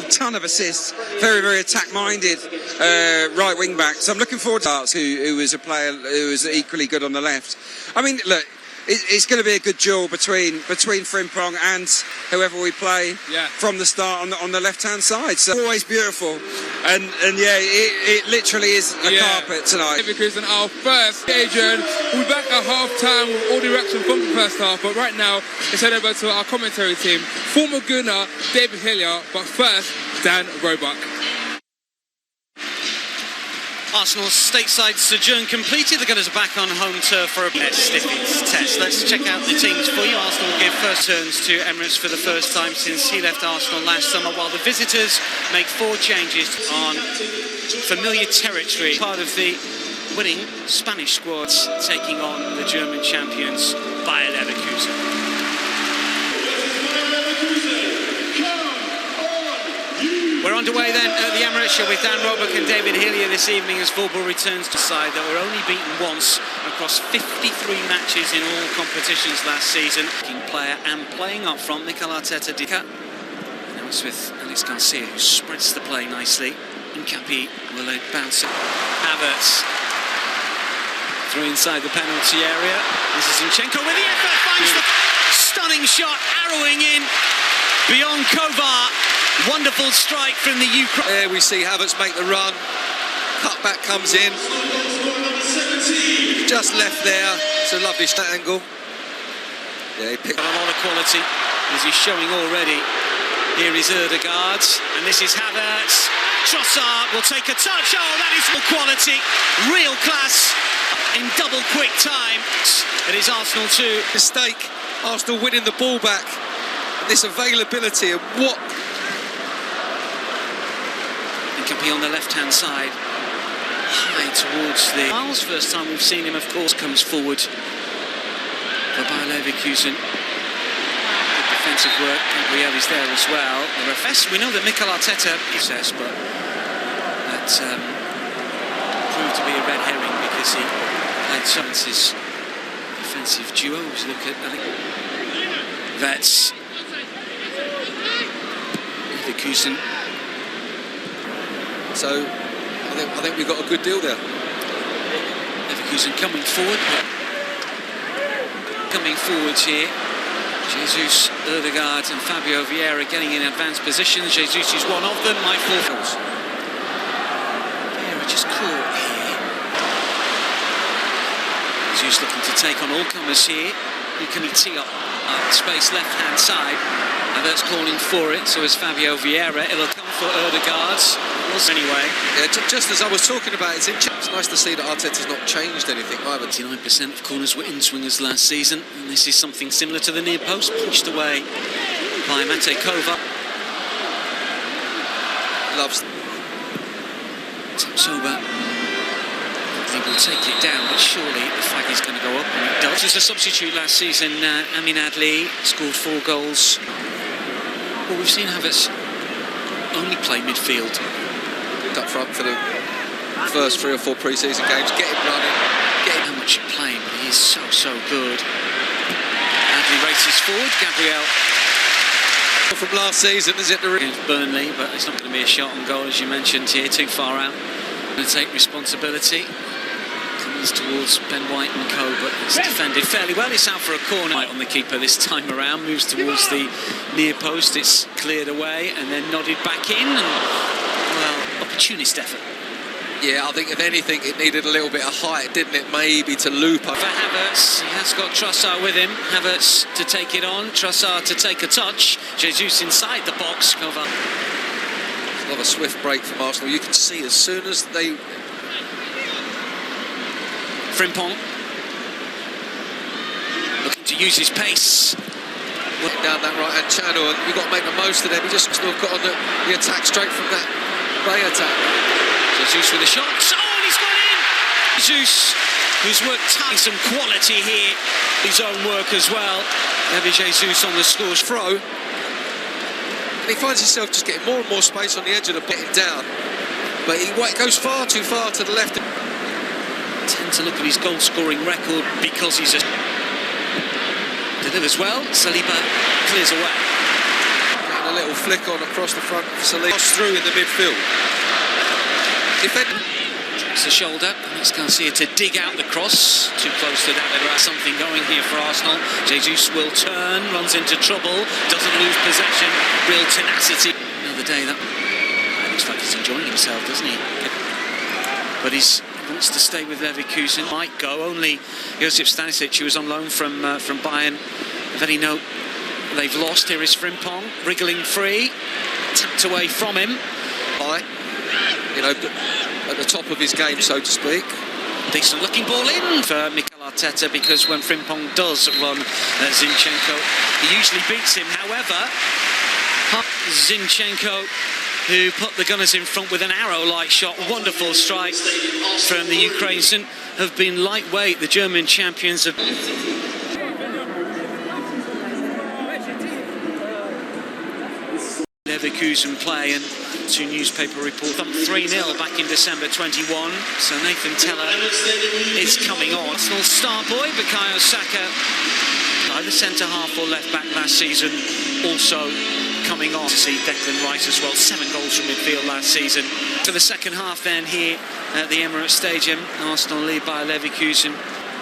ton of assists, very, very attack-minded right wing-back. So I'm looking forward to Havertz, who was a player who was equally good on the left. I mean, look, it's going to be a good duel between Frimpong and whoever we play from the start on the left-hand side. So always beautiful, and yeah, it literally is a carpet tonight. Leverkusen, our first occasion. We'll be back at half-time with all the reaction from the first half, but right now let's head over to our commentary team. Former Gunnar, David Hillier, but first, Dan Roebuck. Arsenal's stateside sojourn completed. The Gunners are back on home turf for a Stiffy's test. Let's check out the teams for you. Arsenal gave first turns to Emirates for the first time since he left Arsenal last summer, while the visitors make 4 changes on familiar territory. Part of the winning Spanish squads taking on the German champions Bayer Leverkusen. We're underway then at the Emirates show with Dan Roebuck and David Hillier this evening as football returns to side that were only beaten once across 53 matches in all competitions last season. Player and playing up front, Mikel Arteta did. Now it's with Alex Garcia, who spreads the play nicely. Nkapi will bounce it. Havertz through inside the penalty area. This is Zinchenko with the effort, finds the stunning shot, arrowing in beyond Kovar. Wonderful strike from the Ukraine. There we see Havertz make the run. Cutback comes in. Just left there. It's a lovely angle. Yeah, he picked a lot of quality, as he's showing already. Here is Ødegaard, and this is Havertz. Trossard will take a touch. Oh, that is full quality. Real class in double quick time. It is Arsenal 2. Mistake. Arsenal winning the ball back. And this availability and what... Nkapi on the left-hand side, high towards the... Miles, first time we've seen him, of course, comes forward for Bayer Leverkusen. Good defensive work, Gabriel is there as well. We know that Mikel Arteta is this, but that proved to be a red herring because he played some of his defensive duos. Look at Vets. Leverkusen. So I think we've got a good deal there. Leverkusen coming forward, here. Jesus, Ødegaard and Fabio Vieira getting in advanced positions. Jesus is one of them. Might fall force. Vieira just caught here. Jesus looking to take on all comers here. Who can he tee up? Space left hand side. Havertz calling for it. So is Fabio Vieira. It'll come for Ødegaard. Anyway, yeah, just as I was talking about, it's nice to see that Arteta's not changed anything either. 99% of corners were in-swingers last season, and this is something similar to the near post, punched away by Mate Kovar. Loves. Sober. He will take it down, but surely the flag is going to go up, and it does. As a substitute last season, Amin Adli scored 4 goals. Well, we've seen Havertz only play midfield. Up front for the first 3 or 4 pre-season games, get him running, get him how much you're playing, but he is so good. Adley races forward, Gabriel. From last season, is it? Against Burnley, but it's not going to be a shot on goal, as you mentioned here, too far out. Going to take responsibility. Comes towards Ben White and co, but it's defended fairly well. It's out for a corner on the keeper this time around. Moves towards the near post. It's cleared away and then nodded back in. And, well, opportunist effort. Yeah, I think if anything, it needed a little bit of height, didn't it? Maybe to loop up. For Havertz, he has got Trossard with him. Havertz to take it on. Trossard to take a touch. Jesus inside the box. Cover. Another swift break from Arsenal. You can see as soon as they... Frimpong looking to use his pace. Down that right-hand channel, and you've got to make the most of them. He just still got on the attack straight from that Bayer attack. Jesus with a shot. Oh, and he's got in! Jesus, who's worked some quality here. His own work as well. Maybe Jesus on the scores throw. And he finds himself just getting more and more space on the edge of the getting down. But he goes far too far to the left. Tend to look at his goal-scoring record because he's delivers well. Saliba clears away. A a little flick on across the front. Salim through in the midfield. It's the shoulder. It's Garcia to dig out the cross. Too close to that. Something going here for Arsenal. Jesus will turn, runs into trouble, doesn't lose possession. Real tenacity. Another day that looks like he's enjoying himself, doesn't he? But he wants to stay with Leverkusen. Might go. Only Josip Stanisic, who was on loan from Bayern. Very note they've lost. Here is Frimpong wriggling free, tapped away from him. You know, at the top of his game, so to speak. Decent looking ball in for Mikel Arteta, because when Frimpong does run Zinchenko, he usually beats him. However, Zinchenko, who put the Gunners in front with an arrow-like shot, wonderful strike from the Ukrainians, have been lightweight. The German champions have... Leverkusen play, and two newspaper reports. 3-0 back in December 21. So Nathan Teller is coming on. Arsenal star boy Bukayo Saka, either centre half or left back last season, also coming on. To see Declan Rice as well. 7 goals from midfield last season. For the second half then here at the Emirates Stadium, Arsenal lead by Leverkusen.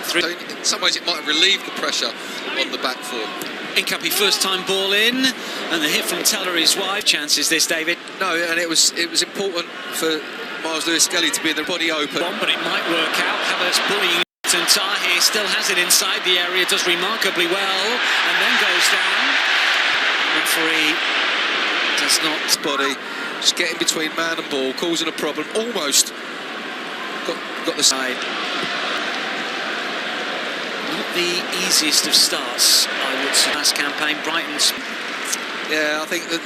So in some ways it might have relieved the pressure on the back four. Incapi first time ball in, and the hit from Teller is wide. Chances this, David? No, and it was important for Miles Lewis-Skelly to be in the body open. But it might work out. Havertz bullying, and Tahir still has it inside the area, does remarkably well, and then goes down. Referee does not. Body, just getting between man and ball, causing a problem. Almost got the side. Not the easiest of starts, I would say. Last campaign, Brighton's. Yeah, I think that.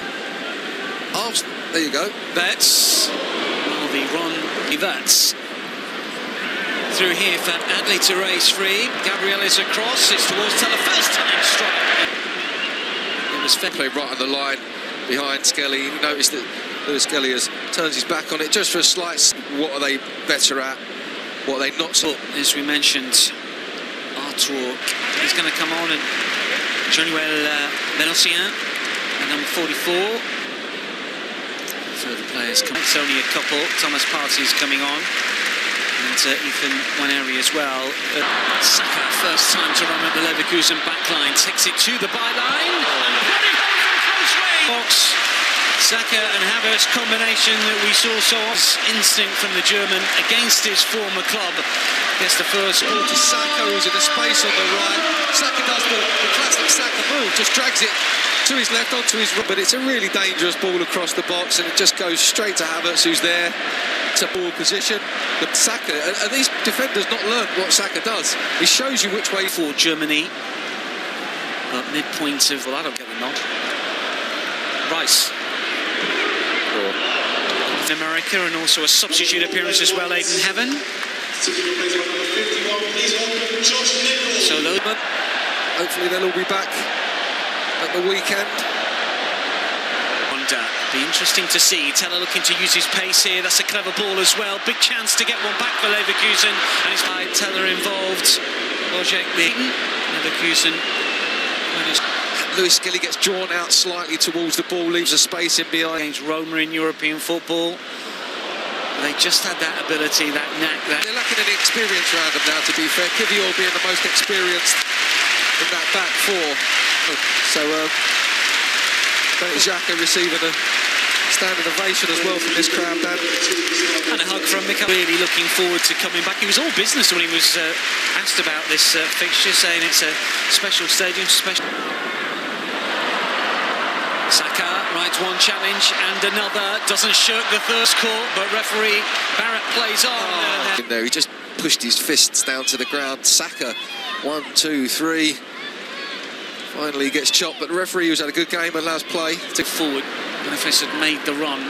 Arsenal, there you go. Betts. Well, the Ron Havertz. Through here for Adley to race free. Gabriel is across. It's towards Teller. First time strike. It was fair play right on the line behind Skelly. You notice that Lewis-Skelly turns his back on it just for a slight. What are they better at? What are they not so? As we mentioned, Arthur is going to come on, and Jonuel Benocien, number 44. Further players come. It's only a couple. Thomas Partey is coming on, and Ethan Waneri as well. Saka, first time to run at the Leverkusen backline, takes it to the byline. Close range. Box. Saka and Havertz combination that we saw so often. Instinct from the German against his former club. Gets the first ball to Saka, who's in the space on the right. Saka does the classic Saka move, just drags it to his left, onto his right. But it's a really dangerous ball across the box, and it just goes straight to Havertz, who's there. It's a ball position. But Saka, and these defenders not learned what Saka does. He shows you which way. For Germany, but midpoint of. Well, I don't get the nod. Rice. In America, and also a substitute appearance as well, Aiden Heaven. So hopefully they'll all be back at the weekend. Be interesting to see. Teller looking to use his pace here. That's a clever ball as well. Big chance to get one back for Leverkusen, and it's by Teller involved. Hlozek, Leverkusen. Lewis-Skelly gets drawn out slightly towards the ball, leaves a space in behind. Against Roma in European football. They just had that ability, that knack. They're lacking any experience around them now, to be fair. Kivior being the most experienced in that back four. So, Granit Xhaka receiving a standing ovation as well from this crowd, Dan. And a hug from Mikel. Really looking forward to coming back. He was all business when he was asked about this fixture, saying it's a special stadium, special. Saka writes one challenge and another, doesn't shirk the third court, but referee Barrett plays on. In there, he just pushed his fists down to the ground. Saka, 1, 2, 3. Finally he gets chopped, but the referee, who's had a good game, allows play. To forward, Boniface had made the run.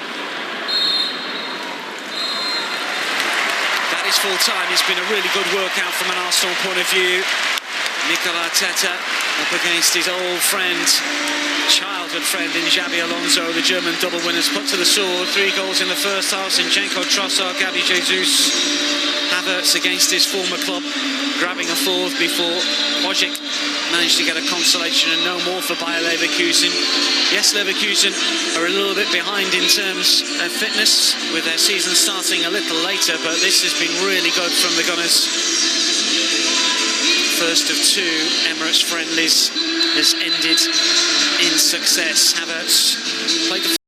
That is full time. It's been a really good workout from an Arsenal point of view. Mikel Arteta up against his old friend, childhood friend in Xabi Alonso, the German double winners, put to the sword. 3 goals in the first half. Zinchenko, Trossard, Gabriel, Jesus, Havertz against his former club, grabbing a fourth before Hlozek managed to get a consolation and no more for Bayer Leverkusen. Yes, Leverkusen are a little bit behind in terms of fitness, with their season starting a little later, but this has been really good from the Gunners. First of two Emirates friendlies has ended in success. Havertz played the